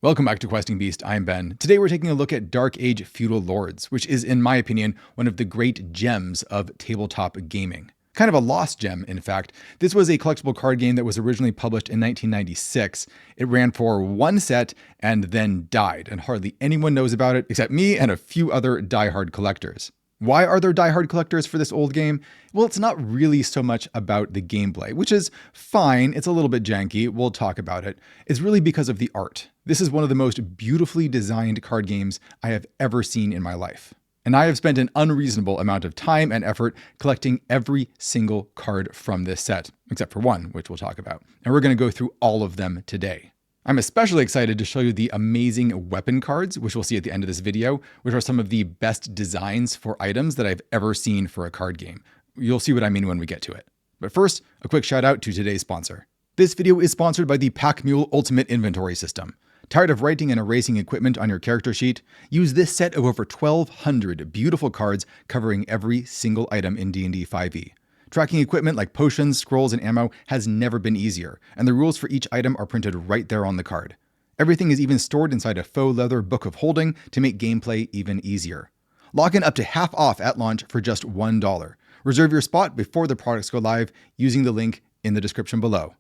Welcome back to Questing Beast, I'm Ben. Today we're taking a look at Dark Age Feudal Lords, which is, in my opinion, one of the great gems of tabletop gaming. Kind of a lost gem, in fact. This was a collectible card game that was originally published in 1996. It ran for one set and then died, and hardly anyone knows about it except me and a few other diehard collectors. Why are there diehard collectors for this old game? Well, it's not really so much about the gameplay, which is fine. It's a little bit janky. We'll talk about it. It's really because of the art. This is one of the most beautifully designed card games I have ever seen in my life. And I have spent an unreasonable amount of time and effort collecting every single card from this set, except for one, which we'll talk about. And we're going to go through all of them today. I'm especially excited to show you the amazing weapon cards, which we'll see at the end of this video, which are some of the best designs for items that I've ever seen for a card game. You'll see what I mean when we get to it. But first, a quick shout out to today's sponsor. This video is sponsored by the Pack Mule Ultimate Inventory System. Tired of writing and erasing equipment on your character sheet? Use this set of over 1,200 beautiful cards covering every single item in D&D 5e. Tracking equipment like potions, scrolls, and ammo has never been easier, and the rules for each item are printed right there on the card. Everything is even stored inside a faux leather book of holding to make gameplay even easier. Log in up to half off at launch for just $1. Reserve your spot before the products go live using the link in the description below.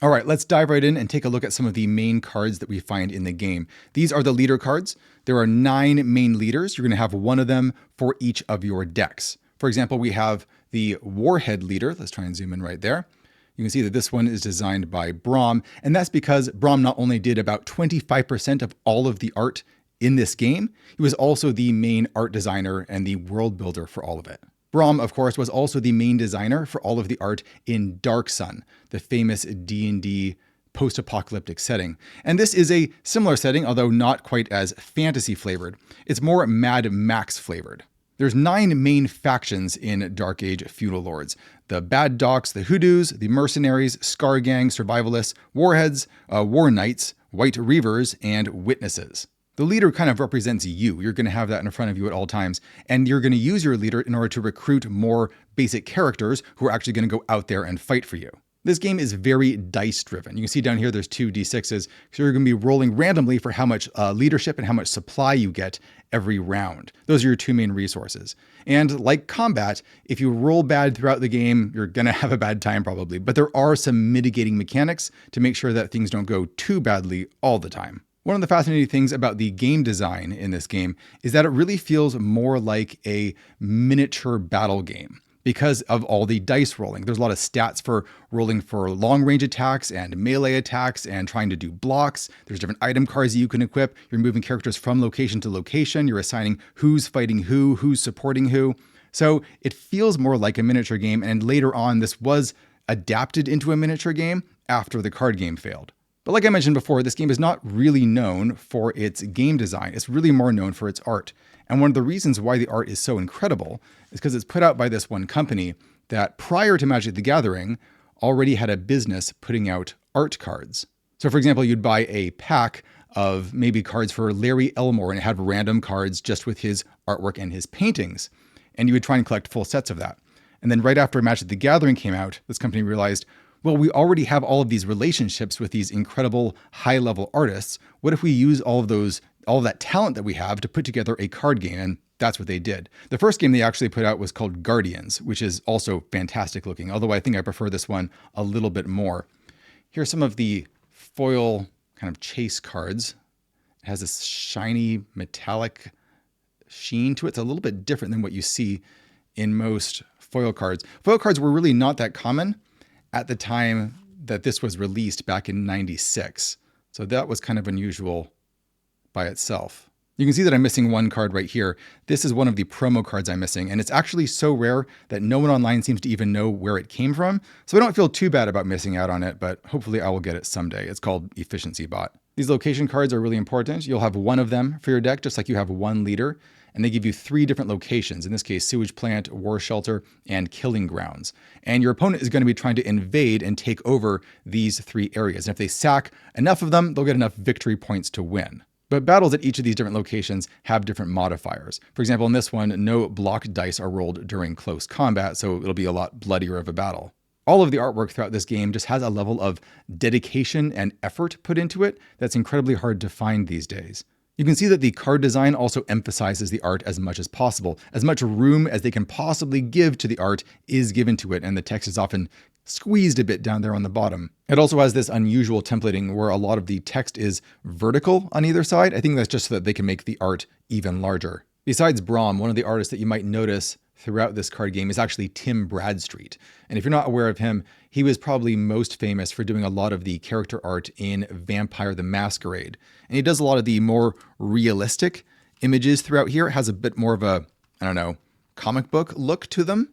All right, let's dive right in and take a look at some of the main cards that we find in the game. These are the leader cards. There are 9 main leaders. You're going to have one of them for each of your decks. For example, we have the Warhead leader. Let's try and zoom in right there. You can see that this one is designed by Brom, and that's because Brom not only did about 25% of all of the art in this game, he was also the main art designer and the world builder for all of it. Brom, of course, was also the main designer for all of the art in Dark Sun, the famous D&D post-apocalyptic setting. And this is a similar setting, although not quite as fantasy flavored. It's more Mad Max flavored. There's 9 main factions in Dark Age Feudal Lords. The Bad Docs, the Hoodoos, the Mercenaries, Scar Gang, Survivalists, Warheads, War Knights, White Reavers, and Witnesses. The leader kind of represents you. You're going to have that in front of you at all times. And you're going to use your leader in order to recruit more basic characters who are actually going to go out there and fight for you. This game is very dice driven. You can see down here there's 2 d6s. So you're going to be rolling randomly for how much leadership and how much supply you get every round. Those are your 2 main resources. And like combat, if you roll bad throughout the game, you're going to have a bad time probably. But there are some mitigating mechanics to make sure that things don't go too badly all the time. One of the fascinating things about the game design in this game is that it really feels more like a miniature battle game. Because of all the dice rolling. There's a lot of stats for rolling for long range attacks and melee attacks and trying to do blocks. There's different item cards that you can equip. You're moving characters from location to location. You're assigning who's fighting who's supporting who. So it feels more like a miniature game. And later on, this was adapted into a miniature game after the card game failed. But like I mentioned before, this game is not really known for its game design. It's really more known for its art. And one of the reasons why the art is so incredible is because it's put out by this one company that prior to Magic the Gathering already had a business putting out art cards. So for example, you'd buy a pack of maybe cards for Larry Elmore and it had random cards just with his artwork and his paintings. And you would try and collect full sets of that. And then right after Magic the Gathering came out, this company realized, well, we already have all of these relationships with these incredible high-level artists. What if we use all of that talent that we have to put together a card game? And that's what they did. The first game they actually put out was called Guardians, which is also fantastic looking, although I think I prefer this one a little bit more. Here's some of the foil kind of chase cards. It has this shiny metallic sheen to it. It's a little bit different than what you see in most foil cards. Foil cards were really not that common at the time that this was released back in '96. So that was kind of unusual by itself. You can see that I'm missing one card right here. This is one of the promo cards I'm missing, and it's actually so rare that no one online seems to even know where it came from. So I don't feel too bad about missing out on it, but hopefully I will get it someday. It's called Efficiency Bot. These location cards are really important. You'll have one of them for your deck, just like you have one leader. And they give you 3 different locations, in this case, Sewage Plant, War Shelter, and Killing Grounds. And your opponent is going to be trying to invade and take over these 3 areas. And if they sack enough of them, they'll get enough victory points to win. But battles at each of these different locations have different modifiers. For example, in this one, no block dice are rolled during close combat, so it'll be a lot bloodier of a battle. All of the artwork throughout this game just has a level of dedication and effort put into it that's incredibly hard to find these days. You can see that the card design also emphasizes the art as much as possible. As much room as they can possibly give to the art is given to it, and the text is often squeezed a bit down there on the bottom. It also has this unusual templating where a lot of the text is vertical on either side. I think that's just so that they can make the art even larger. Besides Braum, one of the artists that you might notice throughout this card game is actually Tim Bradstreet. And if you're not aware of him, he was probably most famous for doing a lot of the character art in Vampire the Masquerade. And he does a lot of the more realistic images throughout here. It has a bit more of a, comic book look to them,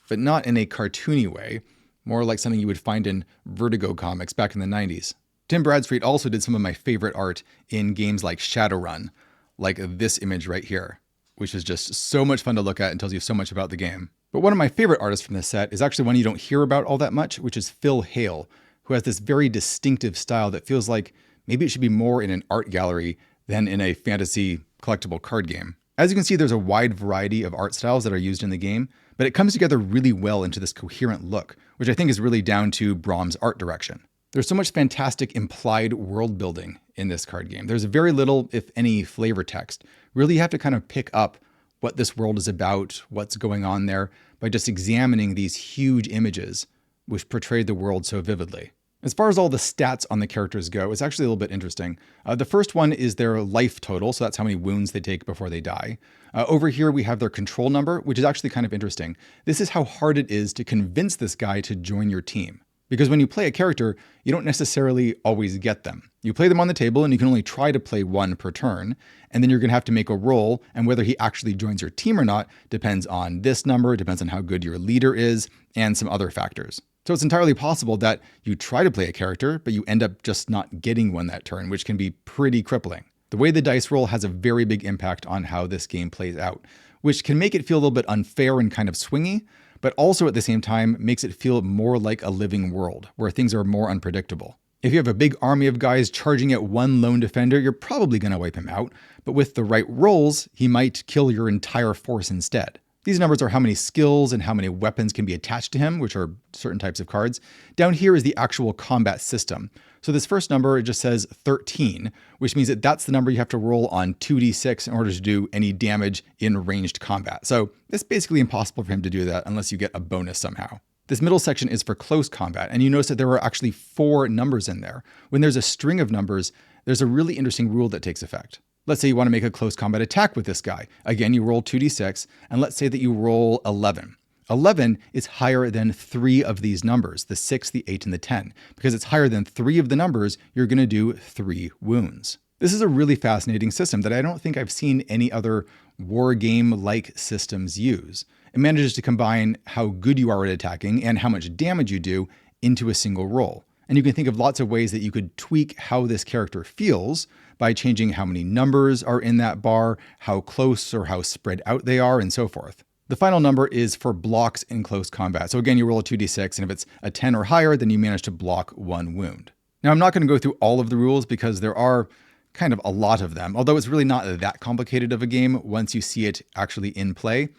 but not in a cartoony way. More like something you would find in Vertigo comics back in the 90s. Tim Bradstreet also did some of my favorite art in games like Shadowrun, like this image right here, which is just so much fun to look at and tells you so much about the game. But one of my favorite artists from this set is actually one you don't hear about all that much, which is Phil Hale, who has this very distinctive style that feels like maybe it should be more in an art gallery than in a fantasy collectible card game. As you can see, there's a wide variety of art styles that are used in the game, but it comes together really well into this coherent look, which I think is really down to Braum's art direction. There's so much fantastic implied world building in this card game. There's very little, if any, flavor text. Really, you have to kind of pick up what this world is about, what's going on there, by just examining these huge images which portray the world so vividly. As far as all the stats on the characters go, it's actually a little bit interesting. The first one is their life total, so that's how many wounds they take before they die. Over here, we have their control number, which is actually kind of interesting. This is how hard it is to convince this guy to join your team. Because when you play a character, you don't necessarily always get them. You play them on the table and you can only try to play one per turn, and then you're going to have to make a roll, and whether he actually joins your team or not depends on this number, depends on how good your leader is, and some other factors. So it's entirely possible that you try to play a character, but you end up just not getting one that turn, which can be pretty crippling. The way the dice roll has a very big impact on how this game plays out, which can make it feel a little bit unfair and kind of swingy, but also at the same time makes it feel more like a living world, where things are more unpredictable. If you have a big army of guys charging at one lone defender, you're probably going to wipe him out, but with the right rolls, he might kill your entire force instead. These numbers are how many skills and how many weapons can be attached to him, which are certain types of cards. Down here is the actual combat system. So this first number, it just says 13, which means that that's the number you have to roll on 2d6 in order to do any damage in ranged combat. So it's basically impossible for him to do that unless you get a bonus somehow. This middle section is for close combat, and you notice that there are actually 4 numbers in there. When there's a string of numbers, there's a really interesting rule that takes effect. Let's say you want to make a close combat attack with this guy. Again, you roll 2d6, and let's say that you roll 11. 11 is higher than 3 of these numbers, the 6, the 8, and the 10. Because it's higher than 3 of the numbers, you're going to do 3 wounds. This is a really fascinating system that I don't think I've seen any other war game-like systems use. It manages to combine how good you are at attacking and how much damage you do into a single roll. And you can think of lots of ways that you could tweak how this character feels by changing how many numbers are in that bar, how close or how spread out they are, and so forth. The final number is for blocks in close combat. So again, you roll a 2d6, and if it's a 10 or higher, then you manage to block 1 wound. Now, I'm not going to go through all of the rules because there are kind of a lot of them, although it's really not that complicated of a game once you see it actually in play.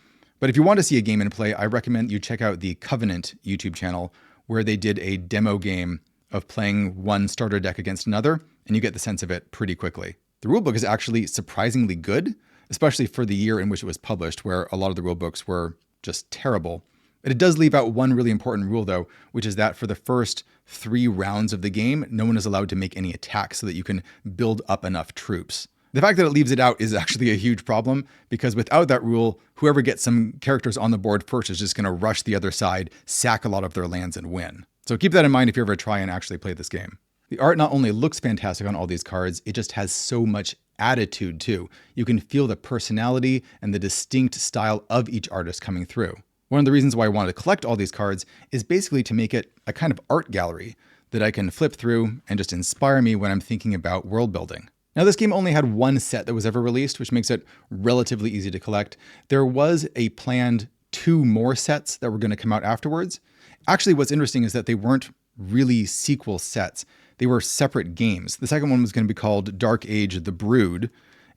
But if you want to see a game in play, I recommend you check out the Covenant YouTube channel, where they did a demo game of playing one starter deck against another, and you get the sense of it pretty quickly. The rulebook is actually surprisingly good, especially for the year in which it was published, where a lot of the rulebooks were just terrible. But it does leave out one really important rule, though, which is that for the first 3 rounds of the game, no one is allowed to make any attacks so that you can build up enough troops. The fact that it leaves it out is actually a huge problem, because without that rule, whoever gets some characters on the board first is just going to rush the other side, sack a lot of their lands, and win. So keep that in mind if you ever try and actually play this game. The art not only looks fantastic on all these cards, it just has so much attitude too. You can feel the personality and the distinct style of each artist coming through. One of the reasons why I wanted to collect all these cards is basically to make it a kind of art gallery that I can flip through and just inspire me when I'm thinking about world building. Now, this game only had 1 set that was ever released, which makes it relatively easy to collect. There was a planned 2 more sets that were going to come out afterwards. Actually, what's interesting is that they weren't really sequel sets. They were separate games. The second one was going to be called Dark Age: The Brood,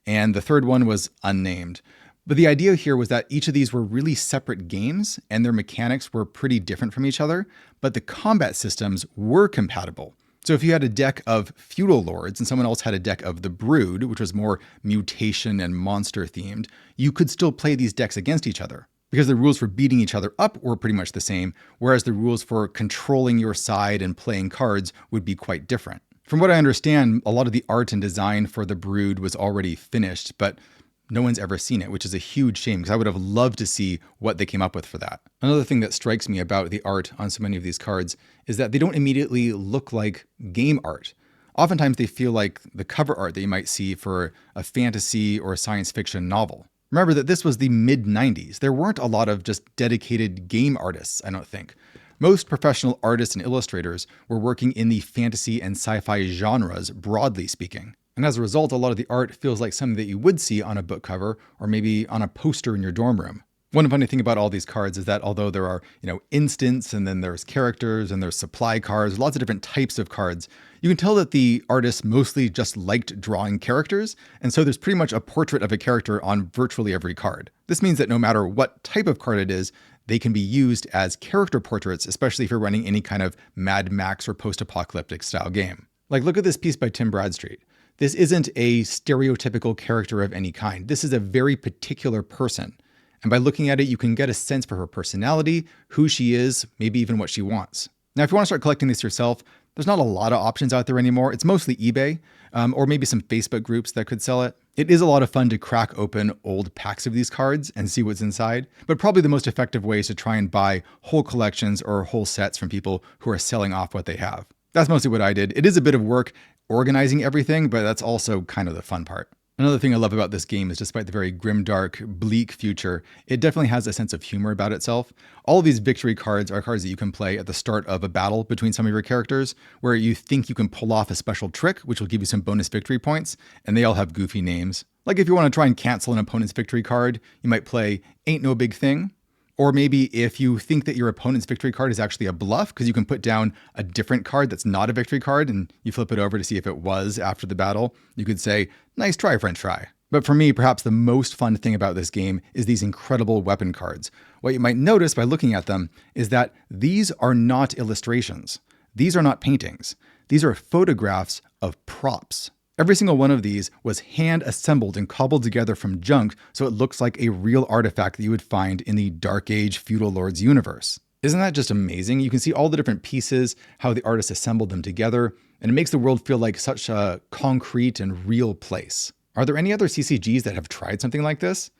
and the third one was unnamed. But the idea here was that each of these were really separate games and their mechanics were pretty different from each other, but the combat systems were compatible. So if you had a deck of feudal lords and someone else had a deck of the Brood, which was more mutation and monster themed, you could still play these decks against each other because the rules for beating each other up were pretty much the same, whereas the rules for controlling your side and playing cards would be quite different. From what I understand, a lot of the art and design for the Brood was already finished, but no one's ever seen it, which is a huge shame because I would have loved to see what they came up with for that. Another thing that strikes me about the art on so many of these cards is that they don't immediately look like game art. Oftentimes they feel like the cover art that you might see for a fantasy or a science fiction novel. Remember that this was the mid-90s. There weren't a lot of just dedicated game artists, I don't think. Most professional artists and illustrators were working in the fantasy and sci-fi genres, broadly speaking. And as a result, a lot of the art feels like something that you would see on a book cover or maybe on a poster in your dorm room. One funny thing about all these cards is that although there are, instants and then there's characters and there's supply cards, lots of different types of cards, you can tell that the artist mostly just liked drawing characters. And so there's pretty much a portrait of a character on virtually every card. This means that no matter what type of card it is, they can be used as character portraits, especially if you're running any kind of Mad Max or post-apocalyptic style game. Like, look at this piece by Tim Bradstreet. This isn't a stereotypical character of any kind. This is a very particular person. And by looking at it, you can get a sense for her personality, who she is, maybe even what she wants. Now, if you want to start collecting this yourself, there's not a lot of options out there anymore. It's mostly eBay, or maybe some Facebook groups that could sell it. It is a lot of fun to crack open old packs of these cards and see what's inside, but probably the most effective way is to try and buy whole collections or whole sets from people who are selling off what they have. That's mostly what I did. It is a bit of work organizing everything, but that's also kind of the fun part. Another thing I love about this game is despite the very grimdark, bleak future, it definitely has a sense of humor about itself. All of these victory cards are cards that you can play at the start of a battle between some of your characters, where you think you can pull off a special trick, which will give you some bonus victory points, and they all have goofy names. Like if you want to try and cancel an opponent's victory card, you might play Ain't No Big Thing. Or maybe if you think that your opponent's victory card is actually a bluff, because you can put down a different card that's not a victory card and you flip it over to see if it was after the battle, you could say, nice try, French fry. But for me, perhaps the most fun thing about this game is these incredible weapon cards. What you might notice by looking at them is that these are not illustrations. These are not paintings. These are photographs of props. Every single one of these was hand assembled and cobbled together from junk so it looks like a real artifact that you would find in the Dark Age Feudal Lords universe. Isn't that just amazing? You can see all the different pieces, how the artist assembled them together, and it makes the world feel like such a concrete and real place. Are there any other CCGs that have tried something like this?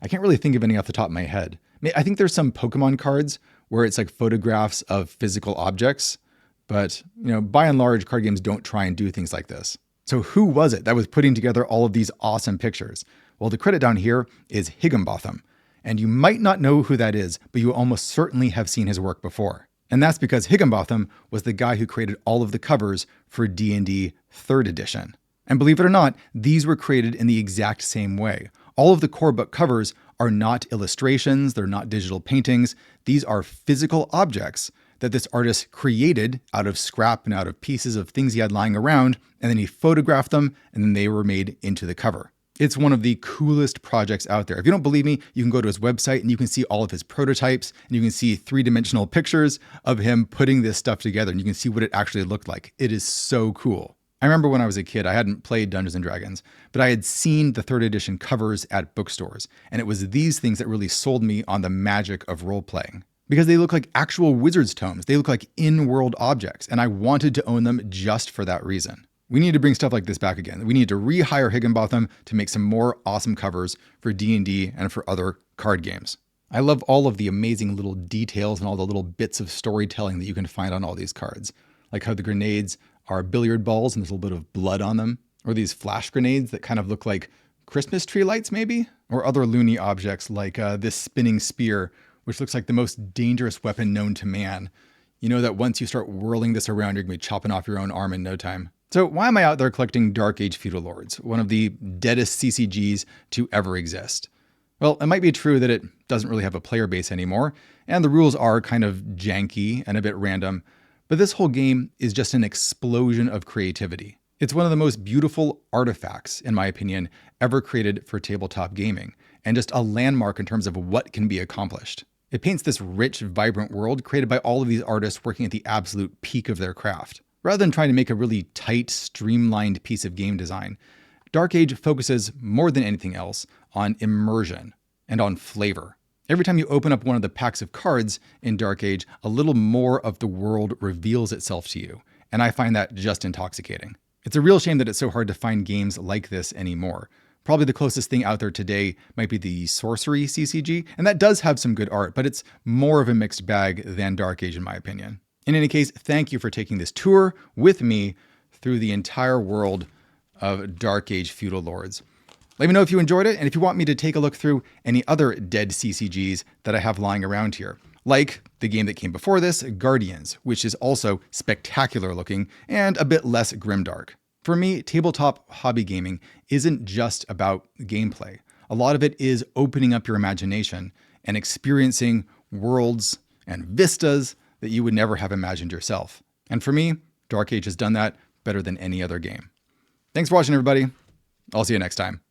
I can't really think of any off the top of my head. I think there's some Pokemon cards where it's like photographs of physical objects, but by and large, card games don't try and do things like this. So who was it that was putting together all of these awesome pictures? Well, the credit down here is Higginbotham. And you might not know who that is, but you almost certainly have seen his work before. And that's because Higginbotham was the guy who created all of the covers for D&D 3rd edition. And believe it or not, these were created in the exact same way. All of the core book covers are not illustrations, they're not digital paintings. These are physical objects that this artist created out of scrap and out of pieces of things he had lying around, and then he photographed them, and then they were made into the cover. It's one of the coolest projects out there. If you don't believe me, you can go to his website and you can see all of his prototypes, and you can see 3-dimensional pictures of him putting this stuff together, and you can see what it actually looked like. It is so cool. I remember when I was a kid, I hadn't played Dungeons & Dragons, but I had seen the 3rd edition covers at bookstores, and it was these things that really sold me on the magic of role-playing. Because they look like actual wizard's tomes. They look like in-world objects, and I wanted to own them just for that reason. We need to bring stuff like this back again. We need to rehire Higginbotham to make some more awesome covers for D&D and for other card games. I love all of the amazing little details and all the little bits of storytelling that you can find on all these cards. Like how the grenades are billiard balls and there's a little bit of blood on them. Or these flash grenades that kind of look like Christmas tree lights maybe? Or other loony objects like this spinning spear, which looks like the most dangerous weapon known to man. You know that once you start whirling this around, you're going to be chopping off your own arm in no time. So why am I out there collecting Dark Age Feudal Lords, one of the deadest CCGs to ever exist? Well, it might be true that it doesn't really have a player base anymore, and the rules are kind of janky and a bit random, but this whole game is just an explosion of creativity. It's one of the most beautiful artifacts, in my opinion, ever created for tabletop gaming, and just a landmark in terms of what can be accomplished. It paints this rich, vibrant world created by all of these artists working at the absolute peak of their craft. Rather than trying to make a really tight, streamlined piece of game design, Dark Age focuses more than anything else on immersion and on flavor. Every time you open up one of the packs of cards in Dark Age, a little more of the world reveals itself to you, and I find that just intoxicating. It's a real shame that it's so hard to find games like this anymore. Probably the closest thing out there today might be the Sorcery CCG, and that does have some good art, but it's more of a mixed bag than Dark Age in my opinion. In any case, thank you for taking this tour with me through the entire world of Dark Age Feudal Lords. Let me know if you enjoyed it, and if you want me to take a look through any other dead CCGs that I have lying around here, like the game that came before this, Guardians, which is also spectacular looking and a bit less grimdark. For me, tabletop hobby gaming isn't just about gameplay. A lot of it is opening up your imagination and experiencing worlds and vistas that you would never have imagined yourself. And for me, Dark Age has done that better than any other game. Thanks for watching, everybody. I'll see you next time.